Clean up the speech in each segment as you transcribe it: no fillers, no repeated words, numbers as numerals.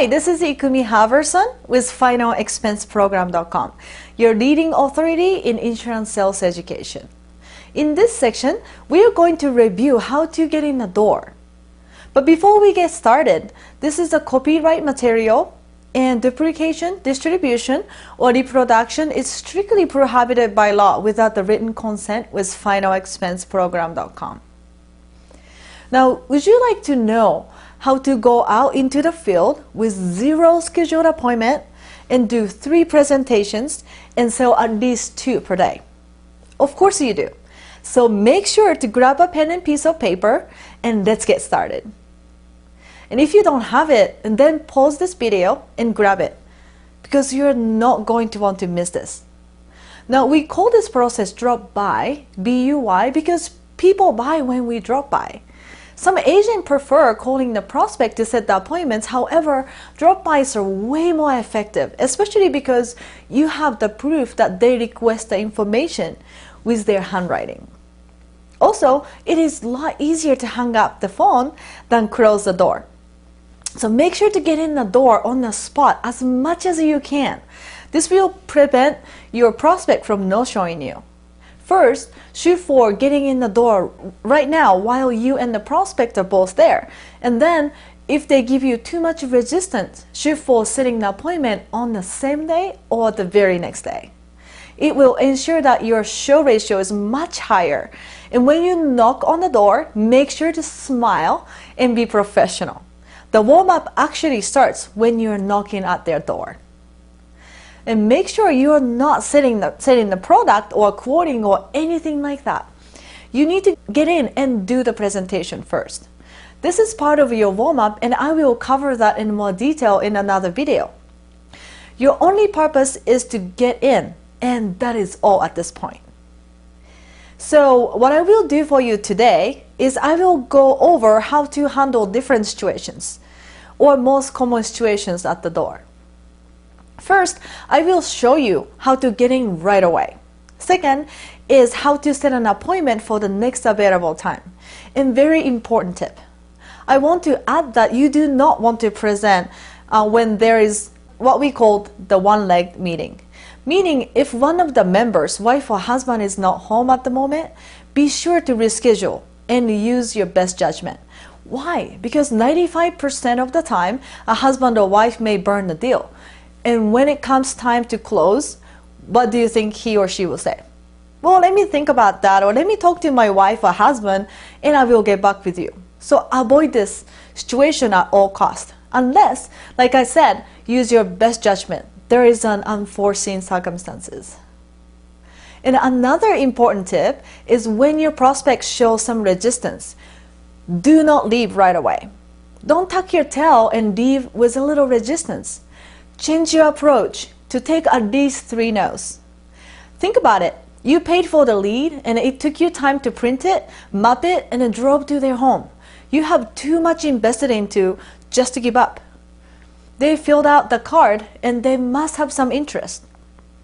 Hi, this is Ikumi Haverson with FinalExpenseProgram.com, your leading authority in insurance sales education. In this section, we are going to review how to get in the door. But before we get started, this is a copyright material, and duplication, distribution, or reproduction is strictly prohibited by law without the written consent with FinalExpenseProgram.com. Now, would you like to know how to go out into the field with 0 scheduled appointment and do 3 presentations and sell at least 2 per day? Of course you do. So make sure to grab a pen and piece of paper and let's get started. And if you don't have it, then pause this video and grab it, because you're not going to want to miss this. Now, we call this process drop by, B-U-Y, because people buy when we drop by. Some agents prefer calling the prospect to set the appointments. However, drop-bys are way more effective, especially because you have the proof that they request the information with their handwriting. Also, it is a lot easier to hang up the phone than close the door. So make sure to get in the door on the spot as much as you can. This will prevent your prospect from no showing you. First, shoot for getting in the door right now while you and the prospect are both there. And then, if they give you too much resistance, shoot for setting the appointment on the same day or the very next day. It will ensure that your show ratio is much higher. And when you knock on the door, make sure to smile and be professional. The warm-up actually starts when you're knocking at their door. And make sure you're not selling the product or quoting or anything like that. You need to get in and do the presentation first. This is part of your warm-up, and I will cover that in more detail in another video. Your only purpose is to get in, and that is all at this point. So what I will do for you today is I will go over how to handle different situations or most common situations at the door. First, I will show you how to get in right away. Second is how to set an appointment for the next available time. And very important tip, I want to add that you do not want to present when there is what we call the one-legged meeting. Meaning, if one of the members, wife or husband, is not home at the moment, be sure to reschedule and use your best judgment. Why? Because 95% of the time, a husband or wife may burn the deal. And when it comes time to close, what do you think he or she will say? Well, let me think about that, or let me talk to my wife or husband, and I will get back with you. So avoid this situation at all costs. Unless, like I said, use your best judgment. There is an unforeseen circumstances. And another important tip is when your prospects show some resistance, do not leave right away. Don't tuck your tail and leave with a little resistance. Change your approach to take at least 3 no's. Think about it. You paid for the lead and it took you time to print it, map it, and then drove to their home. You have too much invested into just to give up. They filled out the card and they must have some interest.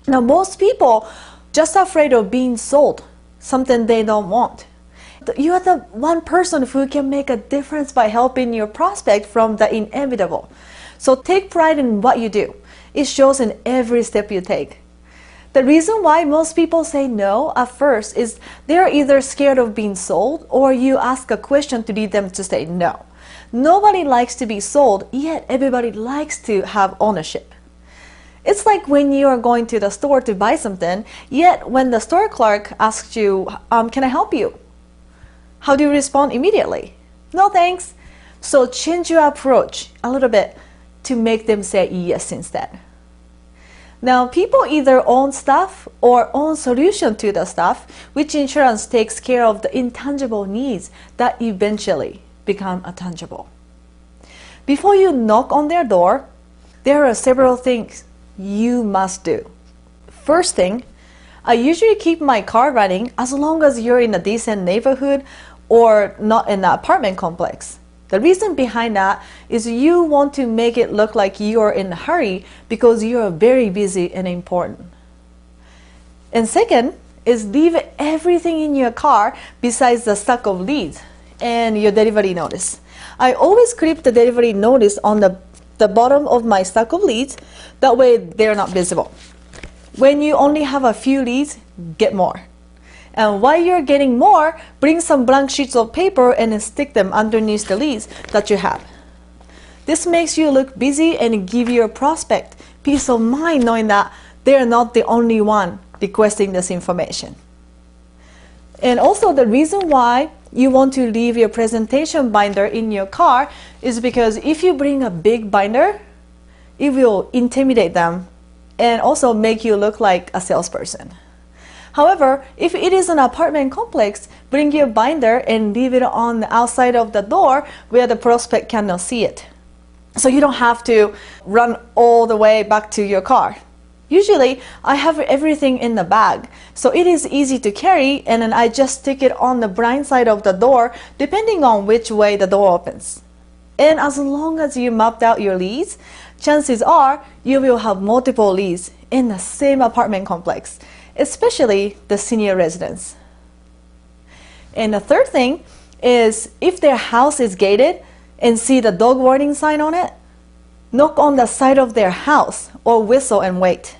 Now, most people just afraid of being sold something they don't want. You are the one person who can make a difference by helping your prospect from the inevitable. So take pride in what you do. It shows in every step you take. The reason why most people say no at first is they're either scared of being sold or you ask a question to lead them to say no. Nobody likes to be sold, yet everybody likes to have ownership. It's like when you are going to the store to buy something, yet when the store clerk asks you, can I help you? How do you respond immediately? No thanks. So change your approach a little bit to make them say yes instead. Now, people either own stuff or own solution to the stuff, which insurance takes care of the intangible needs that eventually become tangible. Before you knock on their door, there are several things you must do. First thing, I usually keep my car running as long as you're in a decent neighborhood or not in an apartment complex. The reason behind that is you want to make it look like you're in a hurry because you're very busy and important. And second is leave everything in your car besides the stack of leads and your delivery notice. I always clip the delivery notice on the the bottom of my stack of leads. That way they're not visible. When you only have a few leads, get more. And while you're getting more, bring some blank sheets of paper and stick them underneath the leads that you have. This makes you look busy and give your prospect peace of mind knowing that they're not the only one requesting this information. And also the reason why you want to leave your presentation binder in your car is because if you bring a big binder, it will intimidate them and also make you look like a salesperson. However, if it is an apartment complex, bring your binder and leave it on the outside of the door where the prospect cannot see it. So you don't have to run all the way back to your car. Usually, I have everything in the bag, so it is easy to carry, and then I just stick it on the blind side of the door depending on which way the door opens. And as long as you mapped out your leads, chances are you will have multiple leads in the same apartment complex, especially the senior residents. And the third thing is if their house is gated and see the dog warning sign on it, knock on the side of their house or whistle and wait.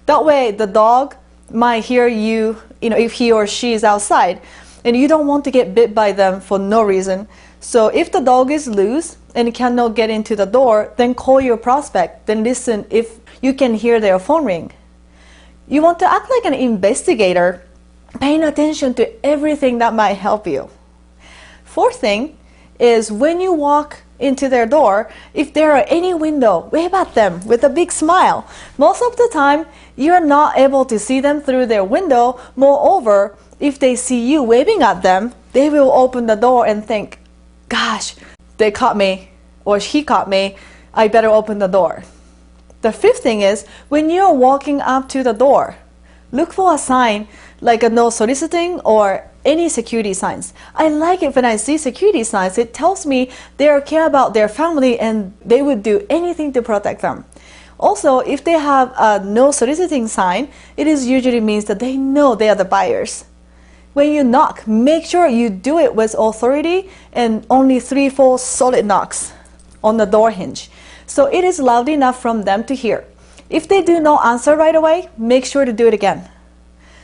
That way the dog might hear you, if he or she is outside, and you don't want to get bit by them for no reason. So if the dog is loose and cannot get into the door, then call your prospect, then listen if you can hear their phone ring. You want to act like an investigator, paying attention to everything that might help you. Fourth thing is when you walk into their door, if there are any window, wave at them with a big smile. Most of the time, you're not able to see them through their window. Moreover, if they see you waving at them, they will open the door and think, gosh, they caught me, or he caught me, I better open the door. The fifth thing is, when you're walking up to the door, look for a sign like a no soliciting or any security signs. I like it when I see security signs. It tells me they care about their family and they would do anything to protect them. Also, if they have a no soliciting sign, it usually means that they know they are the buyers. When you knock, make sure you do it with authority and only 3-4 solid knocks on the door hinge, so it is loud enough from them to hear. If they do not answer right away, make sure to do it again.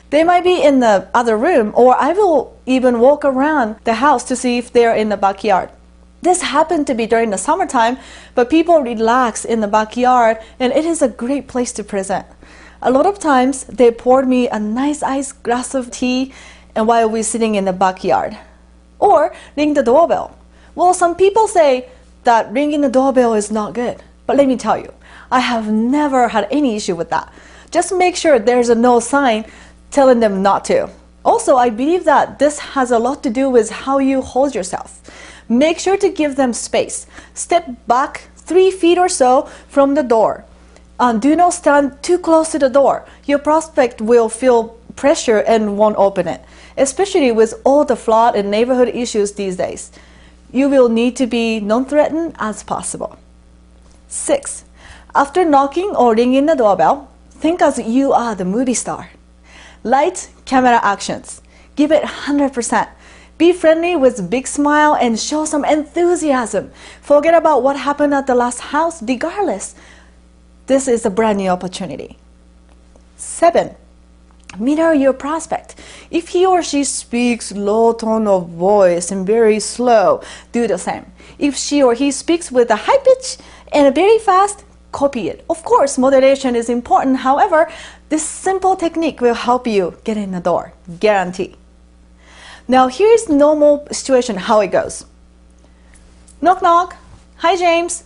They might be in the other room, or I will even walk around the house to see if they're in the backyard. This happened to be during the summertime, but people relax in the backyard and it is a great place to present. A lot of times they poured me a nice iced glass of tea and while we're sitting in the backyard. Or ring the doorbell. Well, some people say that ringing the doorbell is not good, but let me tell you, I have never had any issue with that. Just make sure there's a no sign telling them not to. Also, I believe that this has a lot to do with how you hold yourself. Make sure to give them space. Step back 3 feet or so from the door. Do not stand too close to the door. Your prospect will feel pressure and won't open it, especially with all the flood and neighborhood issues these days. You will need to be non-threatening as possible. 6. After knocking or ringing the doorbell, think as you are the movie star. Lights, camera, actions. Give it 100%. Be friendly with big smile and show some enthusiasm. Forget about what happened at the last house regardless. This is a brand new opportunity. 7. Mirror your prospect. If he or she speaks low tone of voice and very slow, do the same. If she or he speaks with a high pitch and very fast, copy it. Of course, moderation is important. However, this simple technique will help you get in the door. Guarantee. Now, here's normal situation, how it goes. Knock, knock. Hi, James.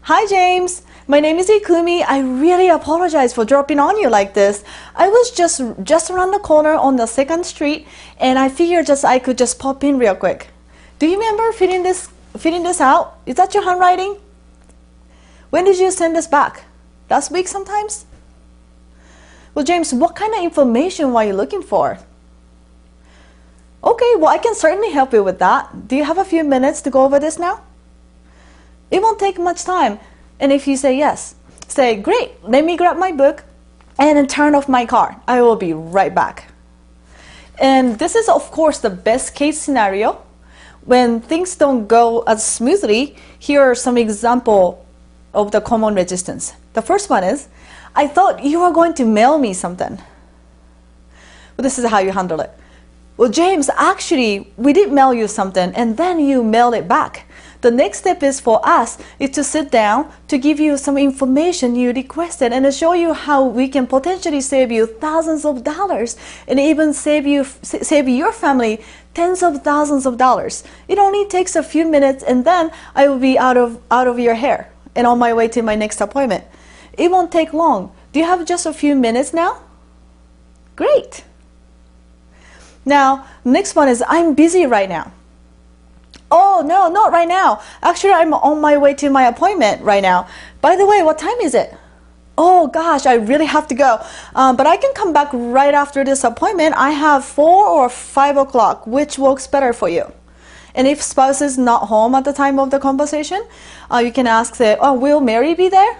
Hi, James. My name is Ikumi. I really apologize for dropping on you like this. I was just around the corner on the 2nd Street, and I figured I could just pop in real quick. Do you remember filling this out? Is that your handwriting? When did you send this back? Last week sometimes? Well, James, what kind of information were you looking for? Okay, well, I can certainly help you with that. Do you have a few minutes to go over this now? It won't take much time. And if you say yes, say, great, let me grab my book and then turn off my car. I will be right back. And this is, of course, the best case scenario when things don't go as smoothly, here are some examples of the common resistance. The first one is, I thought you were going to mail me something. Well, this is how you handle it. Well, James, actually, we did mail you something and then you mailed it back. The next step is for us is to sit down to give you some information you requested and to show you how we can potentially save you thousands of dollars and even save your family tens of thousands of dollars. It only takes a few minutes and then I will be out of your hair and on my way to my next appointment. It won't take long. Do you have just a few minutes now? Great. Now, next one is, I'm busy right now. Oh, no, not right now. Actually, I'm on my way to my appointment right now. By the way, what time is it? Oh, gosh, I really have to go. But I can come back right after this appointment. I have 4 or 5 o'clock. Which works better for you? And if spouse is not home at the time of the conversation, you can ask, say, oh, will Mary be there?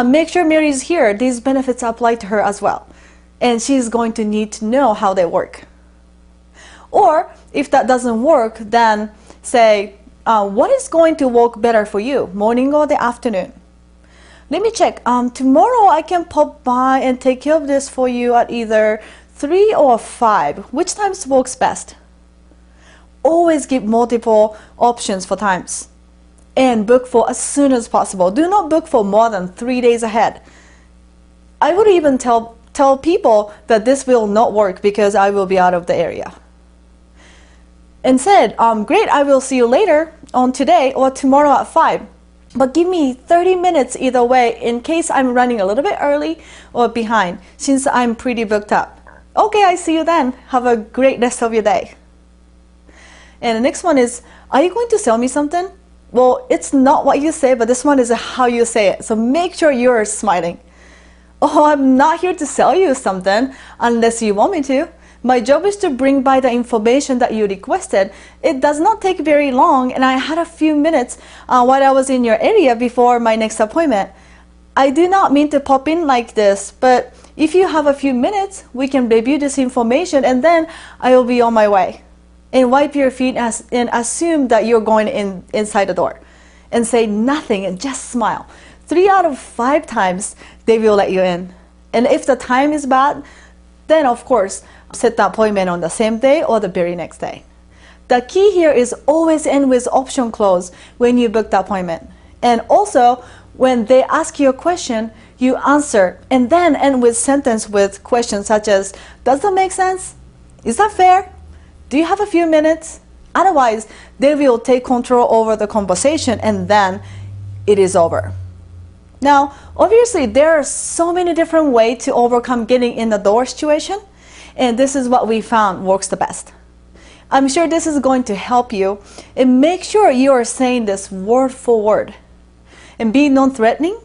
Make sure Mary is here. These benefits apply to her as well. And she's going to need to know how they work. Or if that doesn't work, then say, what is going to work better for you, morning or the afternoon? Let me check. Tomorrow I can pop by and take care of this for you at either 3 or 5. Which times works best? Always give multiple options for times. And book for as soon as possible. Do not book for more than 3 days ahead. I would even tell people that this will not work because I will be out of the area. And said, great, I will see you later on today or tomorrow at 5. But give me 30 minutes either way in case I'm running a little bit early or behind since I'm pretty booked up. Okay, I see you then. Have a great rest of your day. And the next one is, are you going to sell me something? Well, it's not what you say, but this one is how you say it. So make sure you're smiling. Oh, I'm not here to sell you something unless you want me to. My job is to bring by the information that you requested. It does not take very long, and I had a few minutes while I was in your area before my next appointment. I do not mean to pop in like this, but if you have a few minutes, we can review this information, and then I will be on my way. And wipe your feet and assume that you're going inside the door. And say nothing and just smile. 3 out of 5 times, they will let you in. And if the time is bad, then of course, set the appointment on the same day or the very next day. The key here is always end with option clause when you book the appointment. And also, when they ask you a question, you answer and then end with sentence with questions such as, does that make sense? Is that fair? Do you have a few minutes? Otherwise, they will take control over the conversation and then it is over. Now, obviously, there are so many different ways to overcome getting in the door situation, and this is what we found works the best. I'm sure this is going to help you, and make sure you are saying this word for word. And be non-threatening,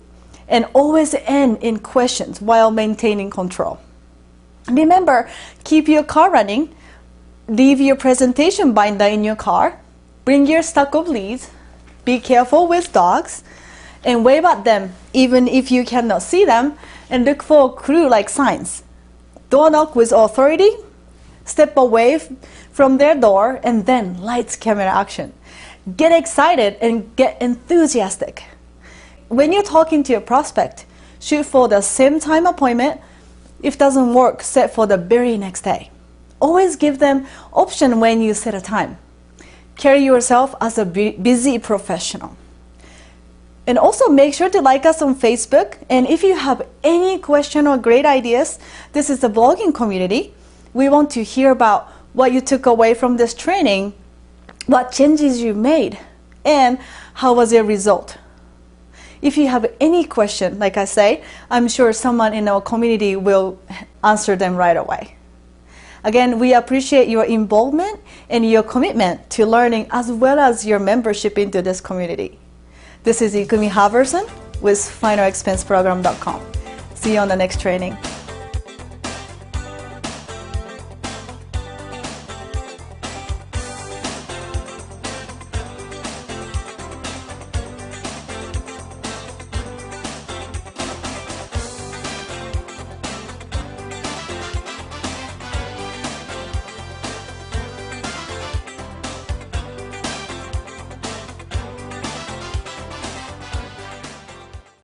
and always end in questions while maintaining control. Remember, keep your car running, leave your presentation binder in your car, bring your stack of leads, be careful with dogs, and wave at them even if you cannot see them, and look for clue-like signs. Door knock with authority, step away from their door, and then lights, camera, action. Get excited and get enthusiastic. When you're talking to your prospect, shoot for the same time appointment. If it doesn't work, set for the very next day. Always give them option when you set a time. Carry yourself as a busy professional. And also make sure to like us on Facebook. And if you have any question or great ideas, this is the blogging community. We want to hear about what you took away from this training, what changes you made, and how was your result. If you have any question, like I say, I'm sure someone in our community will answer them right away. Again, we appreciate your involvement and your commitment to learning as well as your membership into this community. This is Ikumi Halverson with FinalExpenseProgram.com. See you on the next training.